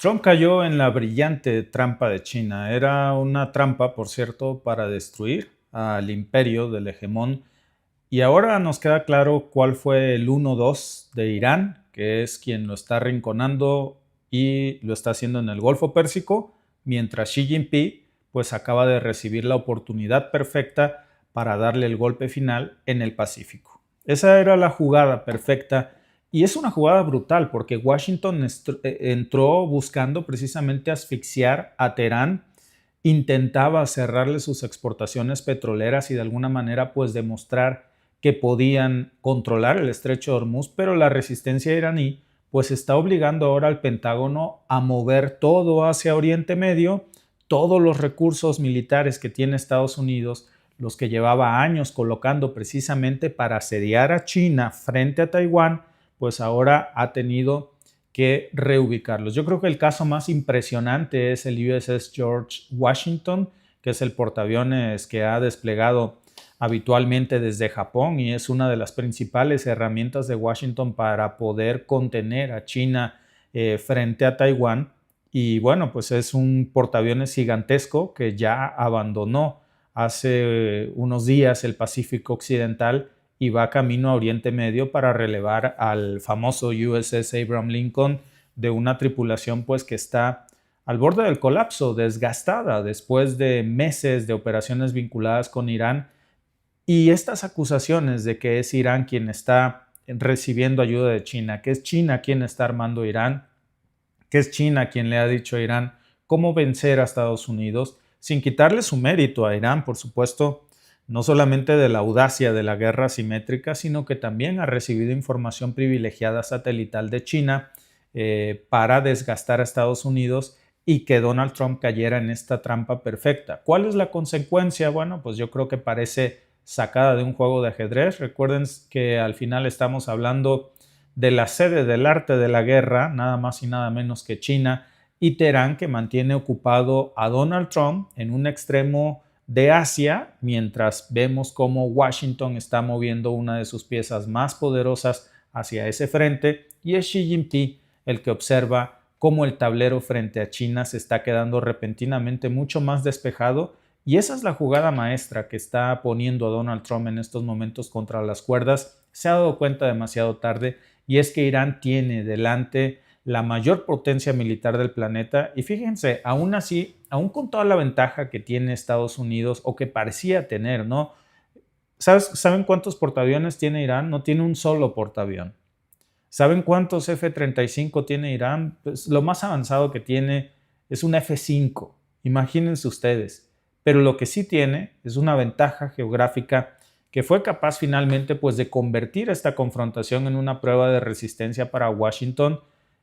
Trump cayó en la brillante trampa de China. Era una trampa, por cierto, para destruir al imperio del hegemón. Y ahora nos queda claro cuál fue el 1-2 de Irán, que es quien lo está rinconando y lo está haciendo en el Golfo Pérsico, mientras Xi Jinping pues acaba de recibir la oportunidad perfecta para darle el golpe final en el Pacífico. Esa era la jugada perfecta y es una jugada brutal porque Washington entró buscando precisamente asfixiar a Teherán, intentaba cerrarle sus exportaciones petroleras y de alguna manera pues demostrar que podían controlar el estrecho de Hormuz, pero la resistencia iraní pues está obligando ahora al Pentágono a mover todo hacia Oriente Medio, todos los recursos militares que tiene Estados Unidos, los que llevaba años colocando precisamente para asediar a China frente a Taiwán, pues ahora ha tenido que reubicarlos. Yo creo que el caso más impresionante es el USS George Washington, que es el portaaviones que ha desplegado habitualmente desde Japón y es una de las principales herramientas de Washington para poder contener a China frente a Taiwán. Y bueno, pues es un portaaviones gigantesco que ya abandonó hace unos días el Pacífico Occidental y va camino a Oriente Medio para relevar al famoso USS Abraham Lincoln de una tripulación pues que está al borde del colapso, desgastada después de meses de operaciones vinculadas con Irán. Y estas acusaciones de que es Irán quien está recibiendo ayuda de China, que es China quien está armando Irán, que es China quien le ha dicho a Irán cómo vencer a Estados Unidos, sin quitarle su mérito a Irán, por supuesto, no solamente de la audacia de la guerra asimétrica, sino que también ha recibido información privilegiada satelital de China para desgastar a Estados Unidos y que Donald Trump cayera en esta trampa perfecta. ¿Cuál es la consecuencia? Bueno, pues yo creo que parece sacada de un juego de ajedrez. Recuerden que al final estamos hablando de la sede del arte de la guerra, nada más y nada menos que China, y Teherán, que mantiene ocupado a Donald Trump en un extremo de Asia, mientras vemos cómo Washington está moviendo una de sus piezas más poderosas hacia ese frente, y es Xi Jinping el que observa cómo el tablero frente a China se está quedando repentinamente mucho más despejado, y esa es la jugada maestra que está poniendo a Donald Trump en estos momentos contra las cuerdas. Se ha dado cuenta demasiado tarde, y es que Irán tiene delante la mayor potencia militar del planeta y fíjense, aún así, aún con toda la ventaja que tiene Estados Unidos o que parecía tener, ¿no? ¿Saben cuántos portaaviones tiene Irán? No tiene un solo portaavión. ¿Saben cuántos F-35 tiene Irán? Pues lo más avanzado que tiene es un F-5. Imagínense ustedes. Pero lo que sí tiene es una ventaja geográfica que fue capaz finalmente pues, de convertir esta confrontación en una prueba de resistencia para Washington,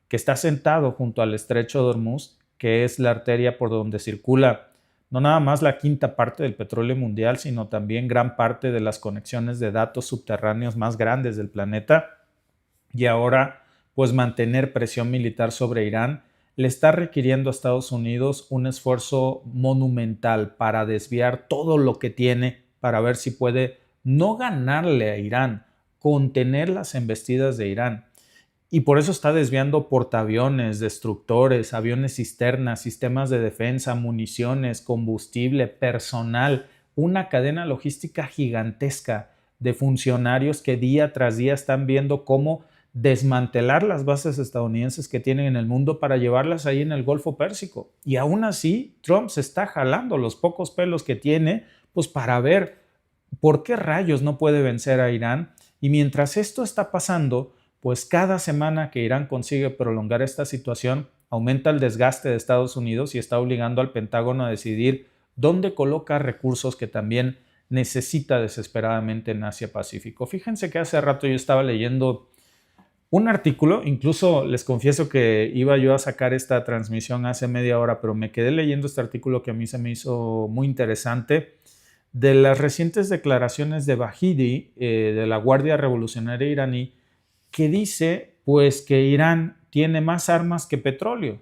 que está sentado junto al estrecho de Hormuz, que es la arteria por donde circula no nada más la quinta parte del petróleo mundial, sino también gran parte de las conexiones de datos subterráneos más grandes del planeta. Y ahora, pues mantener presión militar sobre Irán le está requiriendo a Estados Unidos un esfuerzo monumental para desviar todo lo que tiene para ver si puede no ganarle a Irán, contener las embestidas de Irán. Y por eso está desviando portaaviones, destructores, aviones cisternas, sistemas de defensa, municiones, combustible, personal, una cadena logística gigantesca de funcionarios que día tras día están viendo cómo desmantelar las bases estadounidenses que tienen en el mundo para llevarlas ahí en el Golfo Pérsico. Y aún así, Trump se está jalando los pocos pelos que tiene, pues para ver por qué rayos no puede vencer a Irán. Y mientras esto está pasando, pues cada semana que Irán consigue prolongar esta situación, aumenta el desgaste de Estados Unidos y está obligando al Pentágono a decidir dónde coloca recursos que también necesita desesperadamente en Asia-Pacífico. Fíjense que hace rato yo estaba leyendo un artículo, incluso les confieso que iba yo a sacar esta transmisión hace media hora, pero me quedé leyendo este artículo que a mí se me hizo muy interesante, de las recientes declaraciones de Bahidi, de la Guardia Revolucionaria iraní, que dice pues que Irán tiene más armas que petróleo.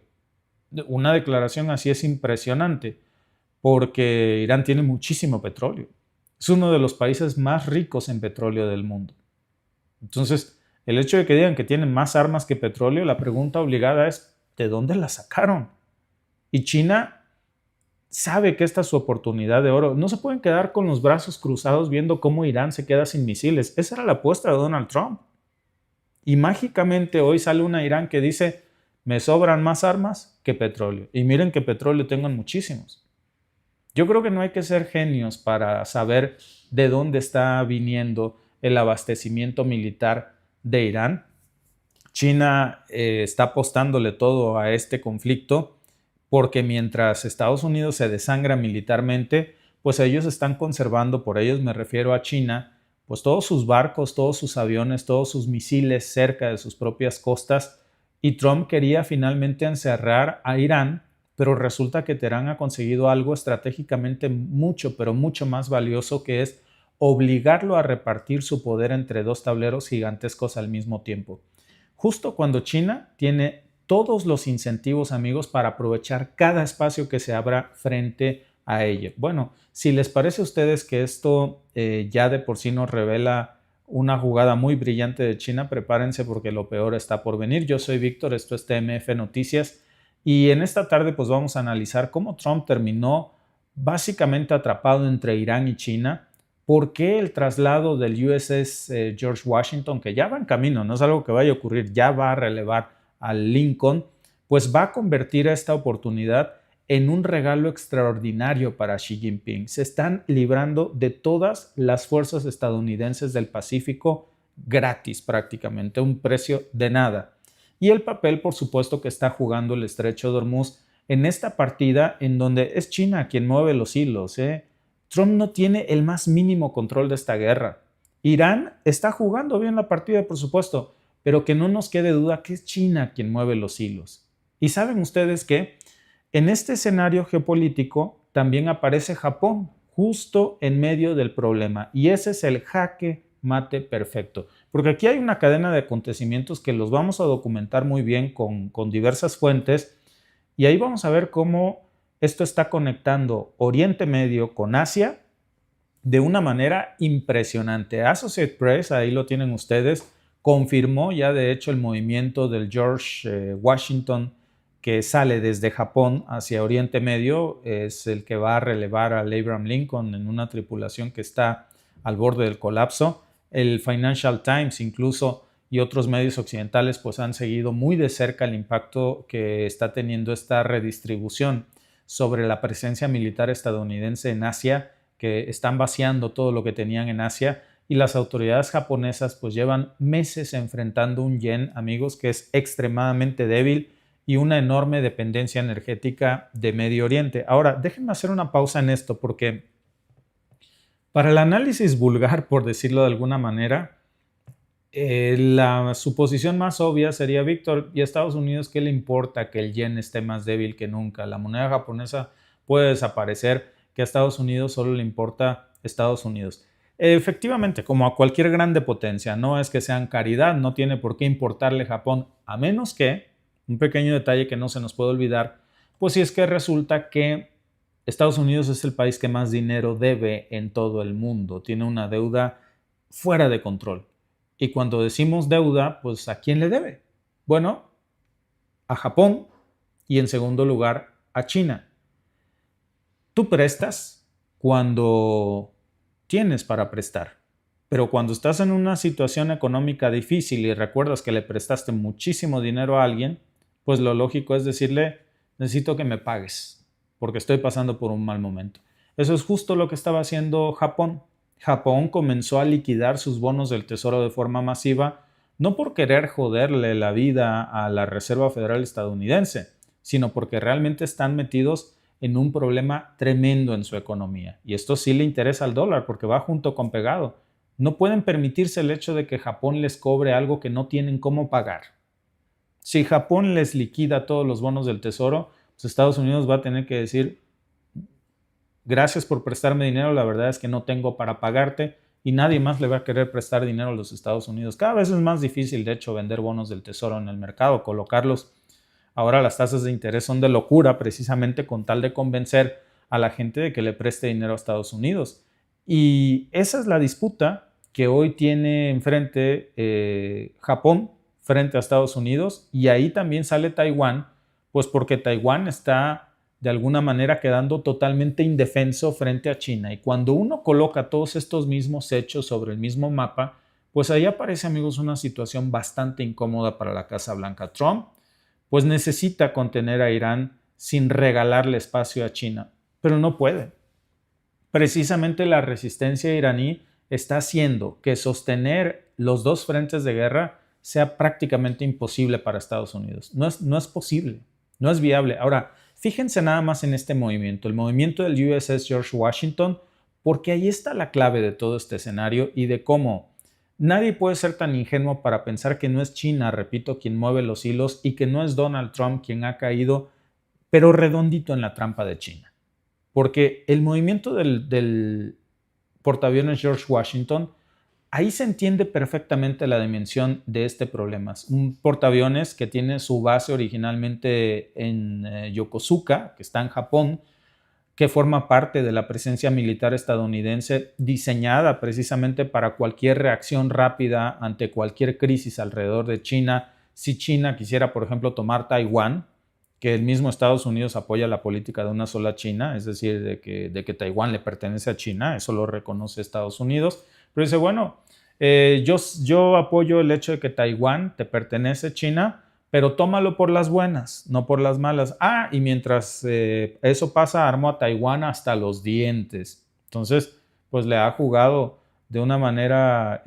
Una declaración así es impresionante, porque Irán tiene muchísimo petróleo. Es uno de los países más ricos en petróleo del mundo. Entonces, el hecho de que digan que tienen más armas que petróleo, la pregunta obligada es, ¿de dónde la sacaron? Y China sabe que esta es su oportunidad de oro. No se pueden quedar con los brazos cruzados viendo cómo Irán se queda sin misiles. Esa era la apuesta de Donald Trump. Y mágicamente hoy sale una Irán que dice, me sobran más armas que petróleo. Y miren que petróleo tengan muchísimos. Yo creo que no hay que ser genios para saber de dónde está viniendo el abastecimiento militar de Irán. China está apostándole todo a este conflicto porque mientras Estados Unidos se desangra militarmente, pues ellos están conservando, por ellos me refiero a China, pues todos sus barcos, todos sus aviones, todos sus misiles cerca de sus propias costas. Y Trump quería finalmente encerrar a Irán, pero resulta que Teherán ha conseguido algo estratégicamente mucho, pero mucho más valioso, que es obligarlo a repartir su poder entre dos tableros gigantescos al mismo tiempo. Justo cuando China tiene todos los incentivos, amigos, para aprovechar cada espacio que se abra frente a ella. Bueno, si les parece a ustedes que esto ya de por sí nos revela una jugada muy brillante de China, prepárense porque lo peor está por venir. Yo soy Víctor, esto es TMF Noticias y en esta tarde pues vamos a analizar cómo Trump terminó básicamente atrapado entre Irán y China. ¿Por qué el traslado del USS George Washington, que ya va en camino, no es algo que vaya a ocurrir, ya va a relevar al Lincoln, pues va a convertir esta oportunidad en un regalo extraordinario para Xi Jinping? Se están librando de todas las fuerzas estadounidenses del Pacífico gratis prácticamente, un precio de nada. Y el papel, por supuesto, que está jugando el Estrecho de Hormuz en esta partida en donde es China quien mueve los hilos. Trump no tiene el más mínimo control de esta guerra. Irán está jugando bien la partida, por supuesto, pero que no nos quede duda que es China quien mueve los hilos. Y saben ustedes que en este escenario geopolítico también aparece Japón, justo en medio del problema. Y ese es el jaque mate perfecto. Porque aquí hay una cadena de acontecimientos que los vamos a documentar muy bien con diversas fuentes. Y ahí vamos a ver cómo esto está conectando Oriente Medio con Asia de una manera impresionante. Associated Press, ahí lo tienen ustedes, confirmó ya de hecho el movimiento del George Washington que sale desde Japón hacia Oriente Medio. Es el que va a relevar al Abraham Lincoln en una tripulación que está al borde del colapso. El Financial Times incluso y otros medios occidentales pues han seguido muy de cerca el impacto que está teniendo esta redistribución sobre la presencia militar estadounidense en Asia, que están vaciando todo lo que tenían en Asia, y las autoridades japonesas pues llevan meses enfrentando un yen, amigos, que es extremadamente débil y una enorme dependencia energética de Medio Oriente. Ahora, déjenme hacer una pausa en esto porque para el análisis vulgar, por decirlo de alguna manera, la suposición más obvia sería, Víctor, ¿y a Estados Unidos qué le importa que el yen esté más débil que nunca? La moneda japonesa puede desaparecer, que a Estados Unidos solo le importa Estados Unidos. Efectivamente, como a cualquier grande potencia, no es que sean caridad, no tiene por qué importarle Japón, a menos que, un pequeño detalle que no se nos puede olvidar, pues si es que resulta que Estados Unidos es el país que más dinero debe en todo el mundo, tiene una deuda fuera de control. Y cuando decimos deuda, pues ¿a quién le debe? Bueno, a Japón y en segundo lugar a China. Tú prestas cuando tienes para prestar, pero cuando estás en una situación económica difícil y recuerdas que le prestaste muchísimo dinero a alguien, pues lo lógico es decirle, necesito que me pagues porque estoy pasando por un mal momento. Eso es justo lo que estaba haciendo Japón. Japón comenzó a liquidar sus bonos del Tesoro de forma masiva, no por querer joderle la vida a la Reserva Federal estadounidense, sino porque realmente están metidos en un problema tremendo en su economía. Y esto sí le interesa al dólar porque va junto con pegado. No pueden permitirse el hecho de que Japón les cobre algo que no tienen cómo pagar. Si Japón les liquida todos los bonos del Tesoro, pues Estados Unidos va a tener que decir, gracias por prestarme dinero, la verdad es que no tengo para pagarte, y nadie más le va a querer prestar dinero a los Estados Unidos. Cada vez es más difícil, de hecho, vender bonos del Tesoro en el mercado, colocarlos. Ahora las tasas de interés son de locura, precisamente con tal de convencer a la gente de que le preste dinero a Estados Unidos. Y esa es la disputa que hoy tiene enfrente Japón frente a Estados Unidos, y ahí también sale Taiwán Pues porque Taiwán está de alguna manera quedando totalmente indefenso frente a China. Y cuando uno coloca todos estos mismos hechos sobre el mismo mapa, pues ahí aparece, amigos, una situación bastante incómoda para la Casa Blanca. Trump, pues necesita contener a Irán sin regalarle espacio a China, pero no puede. Precisamente la resistencia iraní está haciendo que sostener los dos frentes de guerra sea prácticamente imposible para Estados Unidos. No es posible, no es viable. Ahora, fíjense nada más en este movimiento, el movimiento del USS George Washington, porque ahí está la clave de todo este escenario y de cómo nadie puede ser tan ingenuo para pensar que no es China, repito, quien mueve los hilos y que no es Donald Trump quien ha caído, pero redondito en la trampa de China. Porque el movimiento del portaaviones George Washington, ahí se entiende perfectamente la dimensión de este problema. Un portaaviones que tiene su base originalmente en Yokosuka, que está en Japón, que forma parte de la presencia militar estadounidense diseñada precisamente para cualquier reacción rápida ante cualquier crisis alrededor de China. Si China quisiera, por ejemplo, tomar Taiwán, que el mismo Estados Unidos apoya la política de una sola China, es decir, de que Taiwán le pertenece a China, eso lo reconoce Estados Unidos, pero dice, bueno, yo apoyo el hecho de que Taiwán te pertenece a China, pero tómalo por las buenas, no por las malas. Y mientras eso pasa, armó a Taiwán hasta los dientes. Entonces, pues le ha jugado de una manera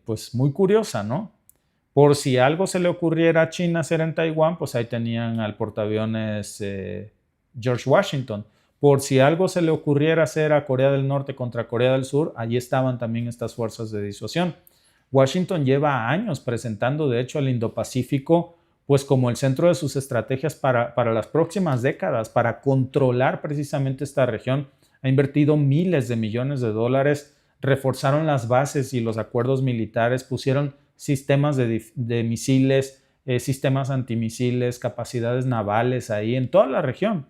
pues muy curiosa, ¿no? Por si algo se le ocurriera a China hacer en Taiwán, pues ahí tenían al portaaviones George Washington. Por si algo se le ocurriera hacer a Corea del Norte contra Corea del Sur, allí estaban también estas fuerzas de disuasión. Washington lleva años presentando, de hecho, al Indo-Pacífico pues como el centro de sus estrategias para las próximas décadas, para controlar precisamente esta región. Ha invertido miles de millones de dólares, reforzaron las bases y los acuerdos militares, pusieron sistemas de misiles, sistemas antimisiles, capacidades navales ahí en toda la región.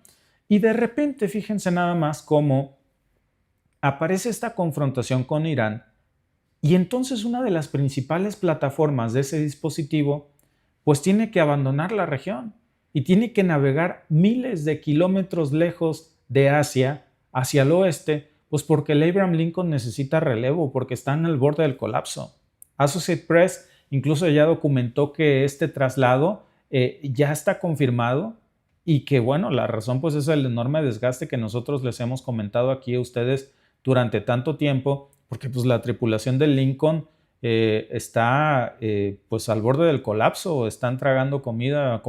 Y de repente, fíjense nada más cómo aparece esta confrontación con Irán y entonces una de las principales plataformas de ese dispositivo pues tiene que abandonar la región y tiene que navegar miles de kilómetros lejos de Asia hacia el oeste, pues porque el Abraham Lincoln necesita relevo, porque está en el borde del colapso. Associated Press incluso ya documentó que este traslado ya está confirmado y que, bueno, la razón pues es el enorme desgaste que nosotros les hemos comentado aquí a ustedes durante tanto tiempo, porque pues la tripulación del Lincoln está pues al borde del colapso, están tragando comida,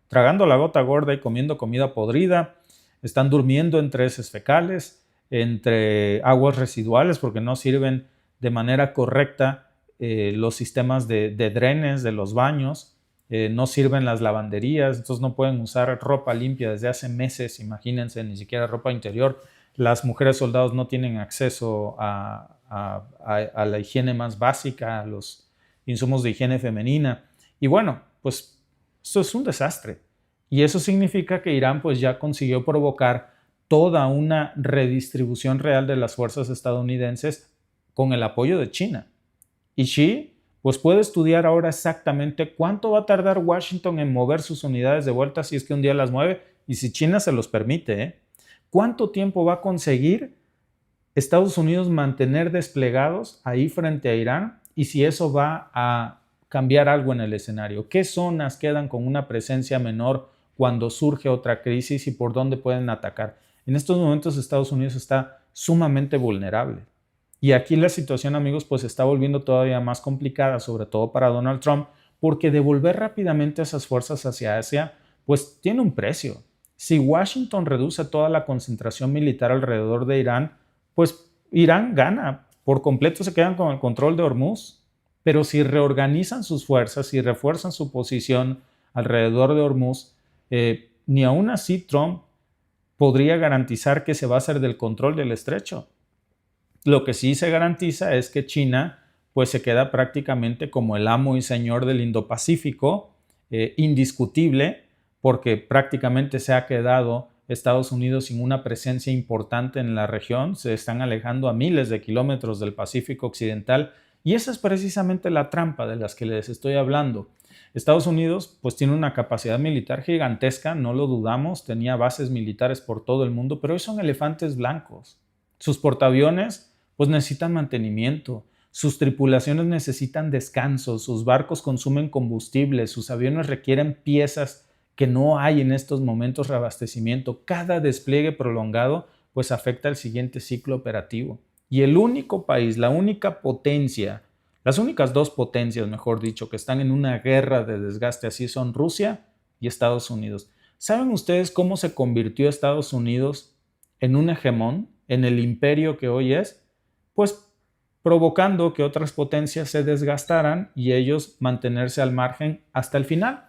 tragando la gota gorda y comiendo comida podrida, están durmiendo entre heces fecales, entre aguas residuales porque no sirven de manera correcta los sistemas de drenes de los baños, no sirven las lavanderías, entonces no pueden usar ropa limpia desde hace meses, imagínense, ni siquiera ropa interior. Las mujeres soldados no tienen acceso a la higiene más básica, a los insumos de higiene femenina. Y bueno, pues esto es un desastre. Y eso significa que Irán pues ya consiguió provocar toda una redistribución real de las fuerzas estadounidenses con el apoyo de China. Y Xi pues puede estudiar ahora exactamente cuánto va a tardar Washington en mover sus unidades de vuelta si es que un día las mueve y si China se los permite, ¿eh? ¿Cuánto tiempo va a conseguir Estados Unidos mantener desplegados ahí frente a Irán y si eso va a cambiar algo en el escenario? ¿Qué zonas quedan con una presencia menor cuando surge otra crisis y por dónde pueden atacar? En estos momentos Estados Unidos está sumamente vulnerable. Y aquí la situación, amigos, pues se está volviendo todavía más complicada, sobre todo para Donald Trump, porque devolver rápidamente esas fuerzas hacia Asia, pues tiene un precio. Si Washington reduce toda la concentración militar alrededor de Irán, pues Irán gana, por completo se quedan con el control de Hormuz, pero si reorganizan sus fuerzas y refuerzan su posición alrededor de Hormuz, ni aún así Trump podría garantizar que se va a hacer del control del estrecho. Lo que sí se garantiza es que China pues se queda prácticamente como el amo y señor del Indo-Pacífico, indiscutible, porque prácticamente se ha quedado Estados Unidos sin una presencia importante en la región, se están alejando a miles de kilómetros del Pacífico Occidental y esa es precisamente la trampa de las que les estoy hablando. Estados Unidos pues tiene una capacidad militar gigantesca, no lo dudamos, tenía bases militares por todo el mundo, pero hoy son elefantes blancos. Sus portaaviones pues necesitan mantenimiento, sus tripulaciones necesitan descanso, sus barcos consumen combustible, sus aviones requieren piezas que no hay en estos momentos de reabastecimiento. Cada despliegue prolongado pues afecta al siguiente ciclo operativo. Y el único país, la única potencia, las únicas dos potencias, mejor dicho, que están en una guerra de desgaste así son Rusia y Estados Unidos. ¿Saben ustedes cómo se convirtió Estados Unidos en un hegemón, en el imperio que hoy es? Pues provocando que otras potencias se desgastaran y ellos mantenerse al margen hasta el final.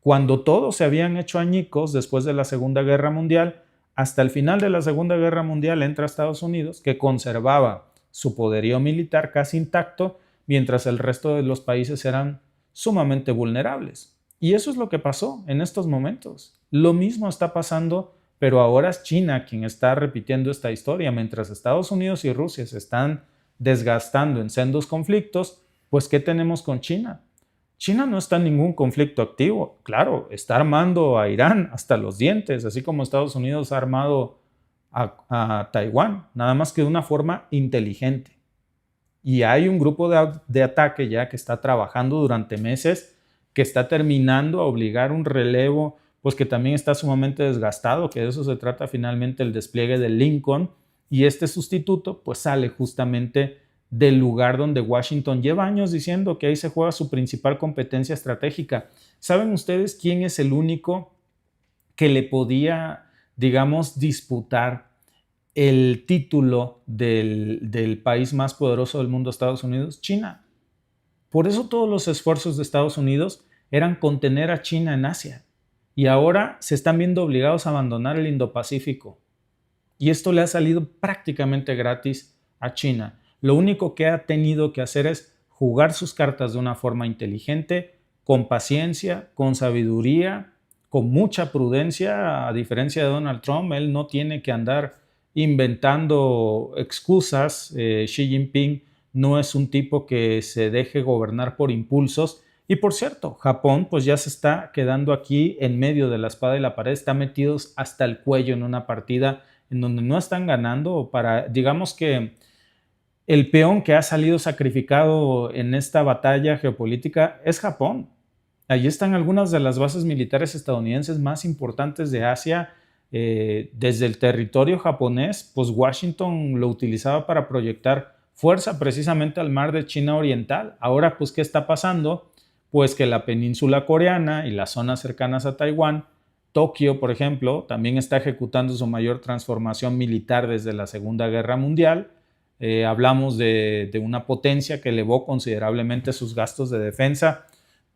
Cuando todos se habían hecho añicos después de la Segunda Guerra Mundial, hasta el final de la Segunda Guerra Mundial entra Estados Unidos, que conservaba su poderío militar casi intacto, mientras el resto de los países eran sumamente vulnerables. Y eso es lo que pasó en estos momentos. Lo mismo está pasando, pero ahora es China quien está repitiendo esta historia. Mientras Estados Unidos y Rusia se están desgastando en sendos conflictos, pues ¿qué tenemos con China? China no está en ningún conflicto activo. Claro, está armando a Irán hasta los dientes, así como Estados Unidos ha armado a Taiwán, nada más que de una forma inteligente. Y hay un grupo de ataque ya que está trabajando durante meses, que está terminando a obligar un relevo, pues que también está sumamente desgastado, que de eso se trata finalmente el despliegue del Lincoln, y este sustituto pues sale justamente del lugar donde Washington lleva años diciendo que ahí se juega su principal competencia estratégica. ¿Saben ustedes quién es el único que le podía, digamos, disputar el título del país más poderoso del mundo, Estados Unidos? China. Por eso todos los esfuerzos de Estados Unidos eran contener a China en Asia. Y ahora se están viendo obligados a abandonar el Indo-Pacífico. Y esto le ha salido prácticamente gratis a China. Lo único que ha tenido que hacer es jugar sus cartas de una forma inteligente, con paciencia, con sabiduría, con mucha prudencia. A diferencia de Donald Trump, él no tiene que andar inventando excusas. Xi Jinping no es un tipo que se deje gobernar por impulsos. Y por cierto, Japón pues ya se está quedando aquí en medio de la espada y la pared, está metidos hasta el cuello en una partida en donde no están ganando. Para, digamos que el peón que ha salido sacrificado en esta batalla geopolítica es Japón. Allí están algunas de las bases militares estadounidenses más importantes de Asia. Desde el territorio japonés, pues Washington lo utilizaba para proyectar fuerza precisamente al mar de China Oriental. Ahora, pues, ¿qué está pasando? Pues que la península coreana y las zonas cercanas a Taiwán, Tokio, por ejemplo, también está ejecutando su mayor transformación militar desde la Segunda Guerra Mundial. Hablamos de una potencia que elevó considerablemente sus gastos de defensa.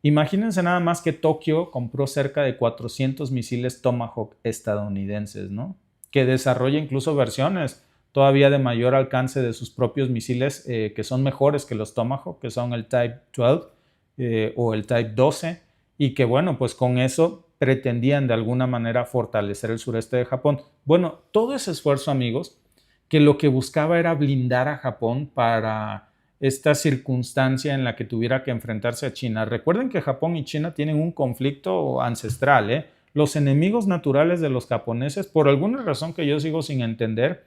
Imagínense nada más que Tokio compró cerca de 400 misiles Tomahawk estadounidenses, ¿no? Que desarrolla incluso versiones todavía de mayor alcance de sus propios misiles, que son mejores que los Tomahawk, que son el Type 12 o el Type 12, y que bueno, pues con eso pretendían de alguna manera fortalecer el sureste de Japón. Bueno, todo ese esfuerzo, amigos, que lo que buscaba era blindar a Japón para esta circunstancia en la que tuviera que enfrentarse a China. Recuerden que Japón y China tienen un conflicto ancestral, ¿eh? Los enemigos naturales de los japoneses, por alguna razón que yo sigo sin entender,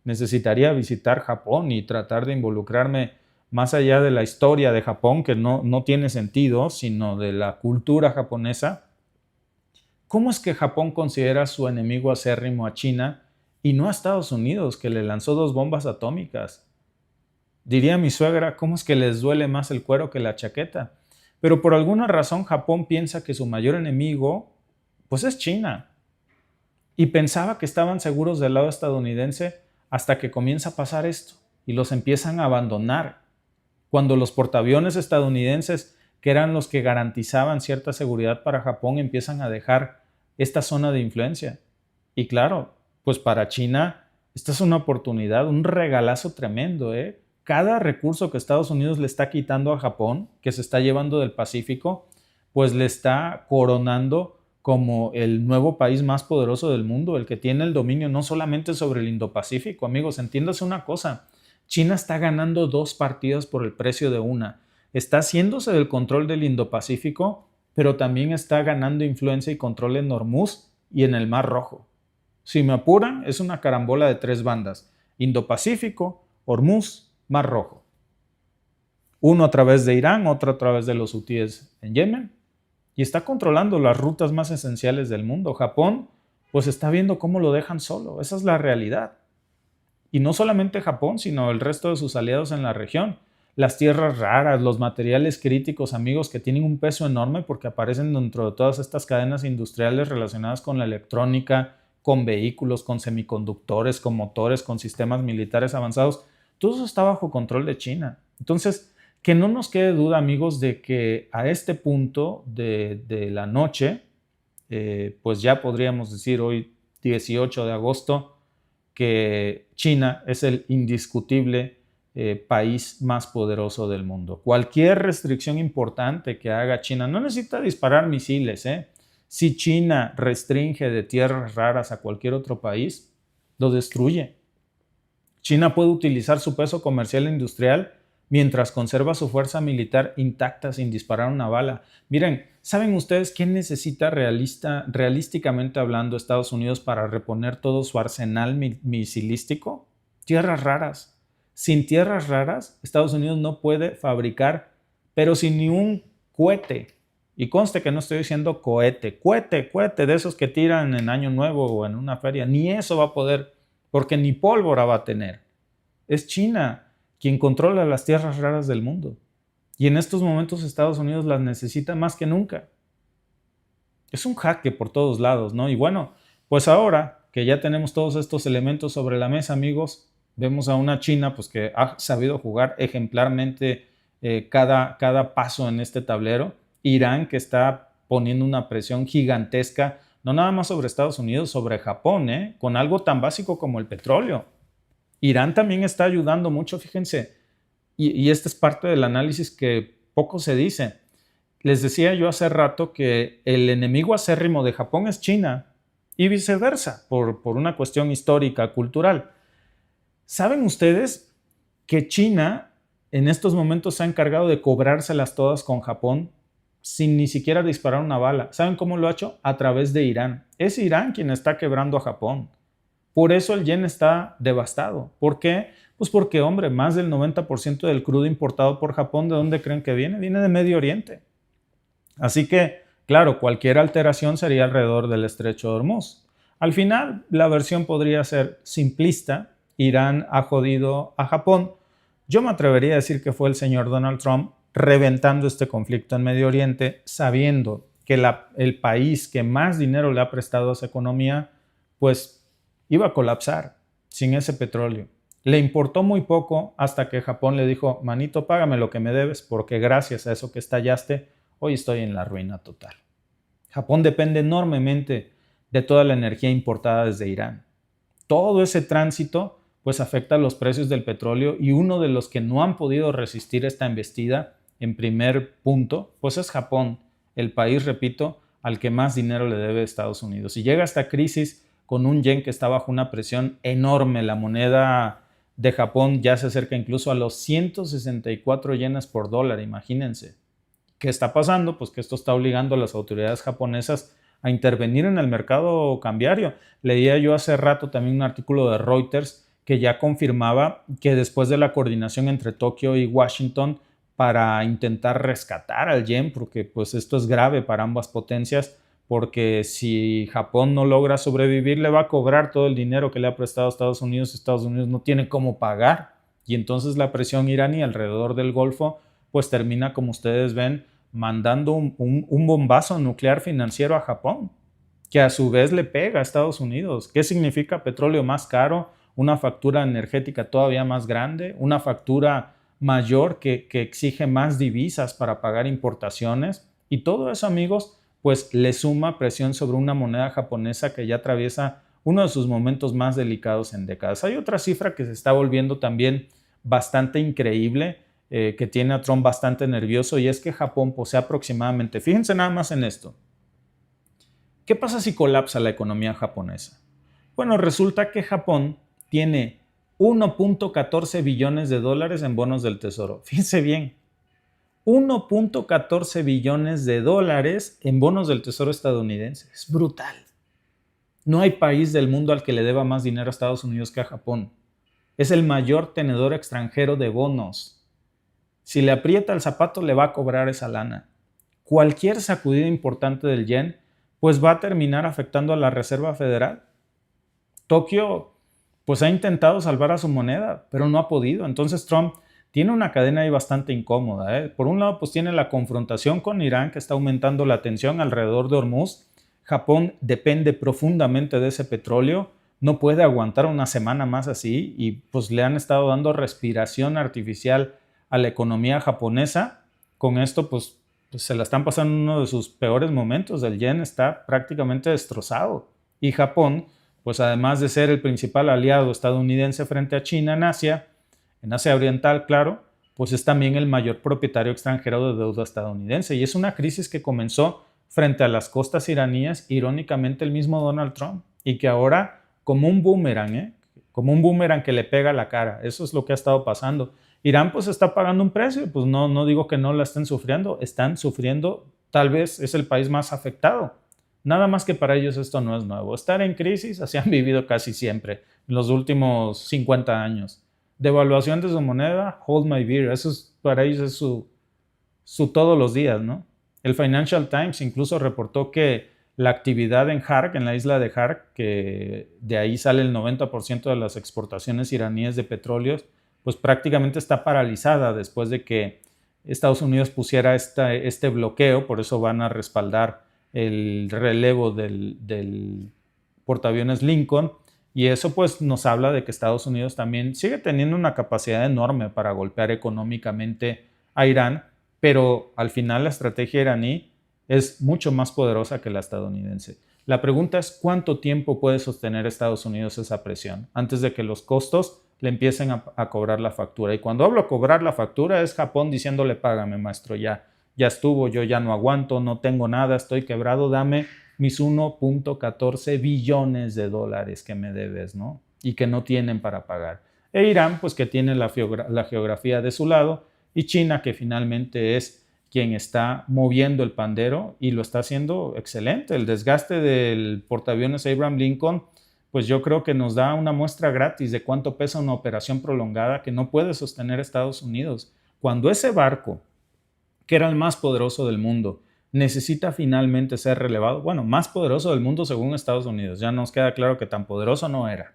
necesitaría visitar Japón y tratar de involucrarme más allá de la historia de Japón, que no tiene sentido, sino de la cultura japonesa. ¿Cómo es que Japón considera su enemigo acérrimo a China y no a Estados Unidos, que le lanzó 2 bombas atómicas? Diría mi suegra, ¿cómo es que les duele más el cuero que la chaqueta? Pero por alguna razón Japón piensa que su mayor enemigo, pues es China. Y pensaba que estaban seguros del lado estadounidense hasta que comienza a pasar esto y los empiezan a abandonar. Cuando los portaaviones estadounidenses, que eran los que garantizaban cierta seguridad para Japón, empiezan a dejar esta zona de influencia. Y claro, pues para China esta es una oportunidad, un regalazo tremendo, ¿eh? Cada recurso que Estados Unidos le está quitando a Japón, que se está llevando del Pacífico, pues le está coronando como el nuevo país más poderoso del mundo, el que tiene el dominio no solamente sobre el Indo-Pacífico. Amigos, entiéndase una cosa, China está ganando 2 partidas por el precio de una. Está haciéndose del control del Indo-Pacífico pero también está ganando influencia y control en Hormuz y en el Mar Rojo. Si me apuran, es una carambola de 3 bandas: Indo-Pacífico, Hormuz, Mar Rojo. Uno a través de Irán, otro a través de los hutíes en Yemen, y está controlando las rutas más esenciales del mundo. Japón, pues está viendo cómo lo dejan solo. Esa es la realidad. Y no solamente Japón, sino el resto de sus aliados en la región. Las tierras raras, los materiales críticos, amigos, que tienen un peso enorme porque aparecen dentro de todas estas cadenas industriales relacionadas con la electrónica, con vehículos, con semiconductores, con motores, con sistemas militares avanzados. Todo eso está bajo control de China. Entonces, que no nos quede duda, amigos, de que a este punto de la noche, pues ya podríamos decir hoy 18 de agosto, que China es el indiscutible país más poderoso del mundo. Cualquier restricción importante que haga China, no necesita disparar misiles. Si China restringe de tierras raras a cualquier otro país, lo destruye. China puede utilizar su peso comercial e industrial mientras conserva su fuerza militar intacta sin disparar una bala. Miren, ¿saben ustedes qué necesita realísticamente hablando Estados Unidos para reponer todo su arsenal misilístico? Tierras raras. Sin tierras raras, Estados Unidos no puede fabricar, pero sin ni un cohete. Y conste que no estoy diciendo cohete de esos que tiran en Año Nuevo o en una feria. Ni eso va a poder, porque ni pólvora va a tener. Es China quien controla las tierras raras del mundo. Y en estos momentos Estados Unidos las necesita más que nunca. Es un jaque por todos lados, ¿no? Y bueno, pues ahora que ya tenemos todos estos elementos sobre la mesa, amigos, vemos a una China pues que ha sabido jugar ejemplarmente cada paso en este tablero. Irán, que está poniendo una presión gigantesca, no nada más sobre Estados Unidos, sobre Japón, con algo tan básico como el petróleo. Irán también está ayudando mucho, fíjense, y este es parte del análisis que poco se dice. Les decía yo hace rato que el enemigo acérrimo de Japón es China y viceversa, por una cuestión histórica, cultural. ¿Saben ustedes que China en estos momentos se ha encargado de cobrárselas todas con Japón sin ni siquiera disparar una bala? ¿Saben cómo lo ha hecho? A través de Irán. Es Irán quien está quebrando a Japón. Por eso el yen está devastado. ¿Por qué? Pues porque, hombre, más del 90% del crudo importado por Japón, ¿de dónde creen que viene? Viene de Medio Oriente. Así que, claro, cualquier alteración sería alrededor del estrecho de Hormuz. Al final, la versión podría ser simplista. Irán ha jodido a Japón. Yo me atrevería a decir que fue el señor Donald Trump reventando este conflicto en Medio Oriente, sabiendo que el país que más dinero le ha prestado a esa economía, pues iba a colapsar sin ese petróleo. Le importó muy poco hasta que Japón le dijo: manito, págame lo que me debes, porque gracias a eso que estallaste, hoy estoy en la ruina total. Japón depende enormemente de toda la energía importada desde Irán. Todo ese tránsito pues afecta a los precios del petróleo, y uno de los que no han podido resistir esta embestida, en primer punto, pues es Japón, el país, repito, al que más dinero le debe Estados Unidos. Y llega esta crisis con un yen que está bajo una presión enorme. La moneda de Japón ya se acerca incluso a los 164 yenes por dólar, imagínense. ¿Qué está pasando? Pues que esto está obligando a las autoridades japonesas a intervenir en el mercado cambiario. Leía yo hace rato también un artículo de Reuters que ya confirmaba que después de la coordinación entre Tokio y Washington para intentar rescatar al yen, porque pues esto es grave para ambas potencias, porque si Japón no logra sobrevivir, le va a cobrar todo el dinero que le ha prestado a Estados Unidos no tiene cómo pagar, y entonces la presión iraní alrededor del Golfo pues termina, como ustedes ven, mandando un bombazo nuclear financiero a Japón, que a su vez le pega a Estados Unidos. ¿Qué significa petróleo más caro? Una factura energética todavía más grande, una factura mayor que exige más divisas para pagar importaciones, y todo eso, amigos, pues le suma presión sobre una moneda japonesa que ya atraviesa uno de sus momentos más delicados en décadas. Hay otra cifra que se está volviendo también bastante increíble, que tiene a Trump bastante nervioso, y es que Japón posee aproximadamente, fíjense nada más en esto, ¿qué pasa si colapsa la economía japonesa? Bueno, resulta que Japón tiene 1.14 billones de dólares en bonos del tesoro. Fíjense bien, 1.14 billones de dólares en bonos del Tesoro estadounidense. Es brutal. No hay país del mundo al que le deba más dinero a Estados Unidos que a Japón. Es el mayor tenedor extranjero de bonos. Si le aprieta el zapato, le va a cobrar esa lana. Cualquier sacudida importante del yen, pues va a terminar afectando a la Reserva Federal. Tokio, pues ha intentado salvar a su moneda, pero no ha podido. Entonces Trump tiene una cadena ahí bastante incómoda, ¿eh? Por un lado, pues tiene la confrontación con Irán, que está aumentando la tensión alrededor de Hormuz. Japón depende profundamente de ese petróleo, no puede aguantar una semana más así y pues le han estado dando respiración artificial a la economía japonesa. Con esto, pues se la están pasando en uno de sus peores momentos. El yen está prácticamente destrozado. Y Japón, pues además de ser el principal aliado estadounidense frente a China en Asia Oriental, claro, pues es también el mayor propietario extranjero de deuda estadounidense. Y es una crisis que comenzó frente a las costas iraníes, irónicamente el mismo Donald Trump, y que ahora como un boomerang, como un boomerang que le pega a la cara. Eso es lo que ha estado pasando. Irán pues está pagando un precio, pues no digo que no la estén sufriendo, tal vez es el país más afectado. Nada más que para ellos esto no es nuevo. Estar en crisis así han vivido casi siempre en los últimos 50 años. Devaluación de su moneda, hold my beer, eso es, para ellos es su todos los días, ¿no? El Financial Times incluso reportó que la actividad en Hark, en la isla de Hark, que de ahí sale el 90% de las exportaciones iraníes de petróleos, pues prácticamente está paralizada después de que Estados Unidos pusiera este bloqueo. Por eso van a respaldar el relevo del portaaviones Lincoln, y eso pues nos habla de que Estados Unidos también sigue teniendo una capacidad enorme para golpear económicamente a Irán, pero al final la estrategia iraní es mucho más poderosa que la estadounidense. La pregunta es cuánto tiempo puede sostener Estados Unidos esa presión antes de que los costos le empiecen a cobrar la factura. Y cuando hablo cobrar la factura es Japón diciéndole págame maestro, ya estuvo, yo ya no aguanto, no tengo nada, estoy quebrado, dame mis 1.14 billones de dólares que me debes, ¿no? Y que no tienen para pagar. E Irán, pues que tiene la geografía de su lado, y China, que finalmente es quien está moviendo el pandero y lo está haciendo excelente. El desgaste del portaaviones Abraham Lincoln, pues yo creo que nos da una muestra gratis de cuánto pesa una operación prolongada que no puede sostener Estados Unidos. Cuando ese barco, que era el más poderoso del mundo, necesita finalmente ser relevado, bueno, más poderoso del mundo según Estados Unidos, ya nos queda claro que tan poderoso no era.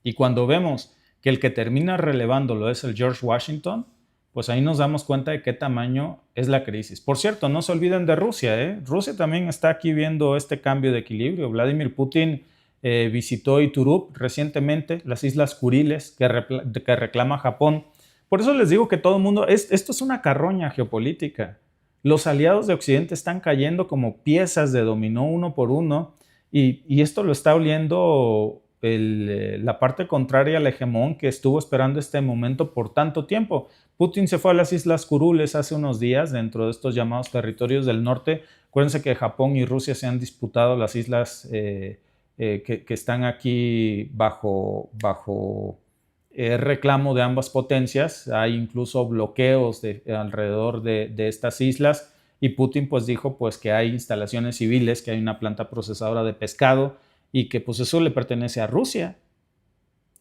Y cuando vemos que el que termina relevándolo es el George Washington, pues ahí nos damos cuenta de qué tamaño es la crisis. Por cierto, no se olviden de Rusia, ¿eh? Rusia también está aquí viendo este cambio de equilibrio. Vladimir Putin visitó Iturup recientemente, las Islas Kuriles que reclama Japón. Por eso les digo que todo el mundo, esto es una carroña geopolítica. Los aliados de Occidente están cayendo como piezas de dominó uno por uno, y esto lo está oliendo la parte contraria al hegemón que estuvo esperando este momento por tanto tiempo. Putin se fue a las Islas Kuriles hace unos días dentro de estos llamados territorios del norte. Acuérdense que Japón y Rusia se han disputado las islas que están aquí bajo reclamo de ambas potencias. Hay incluso bloqueos alrededor de estas islas, y Putin pues dijo pues que hay instalaciones civiles, que hay una planta procesadora de pescado y que pues eso le pertenece a Rusia.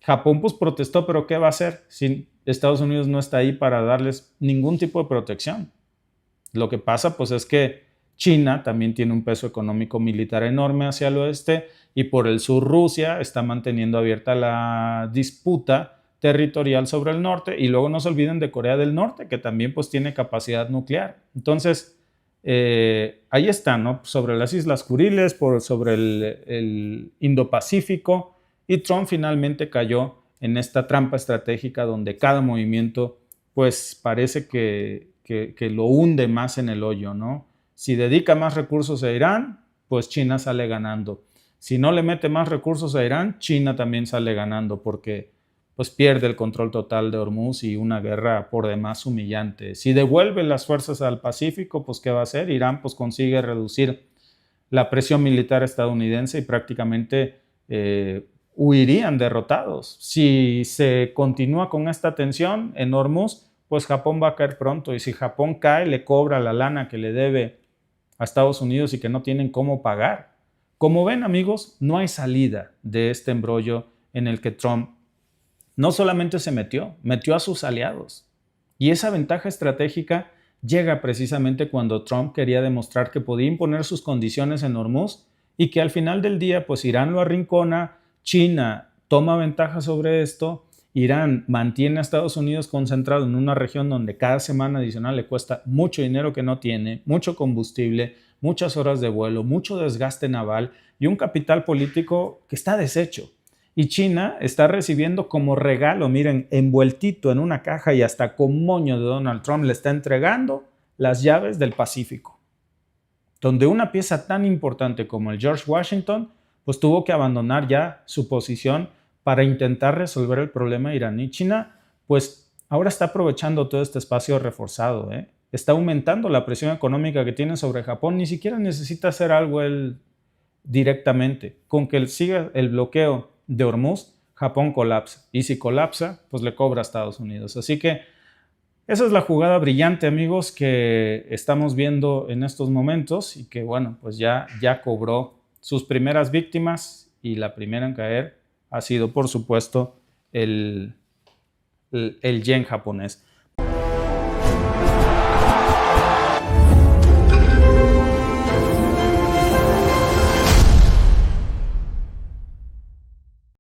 Japón pues protestó, pero ¿qué va a hacer si Estados Unidos no está ahí para darles ningún tipo de protección? Lo que pasa pues es que China también tiene un peso económico militar enorme hacia el oeste, y por el sur Rusia está manteniendo abierta la disputa territorial sobre el norte, y luego no se olviden de Corea del Norte, que también pues tiene capacidad nuclear. Entonces ahí está, ¿no? Sobre las Islas Kuriles, sobre el Indo-Pacífico, y Trump finalmente cayó en esta trampa estratégica donde cada movimiento pues parece que lo hunde más en el hoyo, ¿no? Si dedica más recursos a Irán, pues China sale ganando. Si no le mete más recursos a Irán, China también sale ganando, porque pues pierde el control total de Hormuz y una guerra por demás humillante. Si devuelve las fuerzas al Pacífico, pues ¿qué va a hacer? Irán pues consigue reducir la presión militar estadounidense y prácticamente huirían derrotados. Si se continúa con esta tensión en Hormuz, pues Japón va a caer pronto. Y si Japón cae, le cobra la lana que le debe a Estados Unidos y que no tienen cómo pagar. Como ven, amigos, no hay salida de este embrollo en el que Trump no solamente se metió a sus aliados. Y esa ventaja estratégica llega precisamente cuando Trump quería demostrar que podía imponer sus condiciones en Hormuz y que al final del día, pues Irán lo arrincona, China toma ventaja sobre esto, Irán mantiene a Estados Unidos concentrado en una región donde cada semana adicional le cuesta mucho dinero que no tiene, mucho combustible, muchas horas de vuelo, mucho desgaste naval y un capital político que está deshecho. Y China está recibiendo como regalo, miren, envueltito en una caja y hasta con moño de Donald Trump, le está entregando las llaves del Pacífico, donde una pieza tan importante como el George Washington, pues tuvo que abandonar ya su posición para intentar resolver el problema iraní. China, pues ahora está aprovechando todo este espacio reforzado, está aumentando la presión económica que tiene sobre Japón, ni siquiera necesita hacer algo él directamente. Con que siga el bloqueo de Hormuz, Japón colapsa. Y si colapsa, pues le cobra a Estados Unidos. Así que esa es la jugada brillante, amigos, que estamos viendo en estos momentos y que, bueno, pues ya cobró sus primeras víctimas y la primera en caer ha sido, por supuesto, el yen japonés.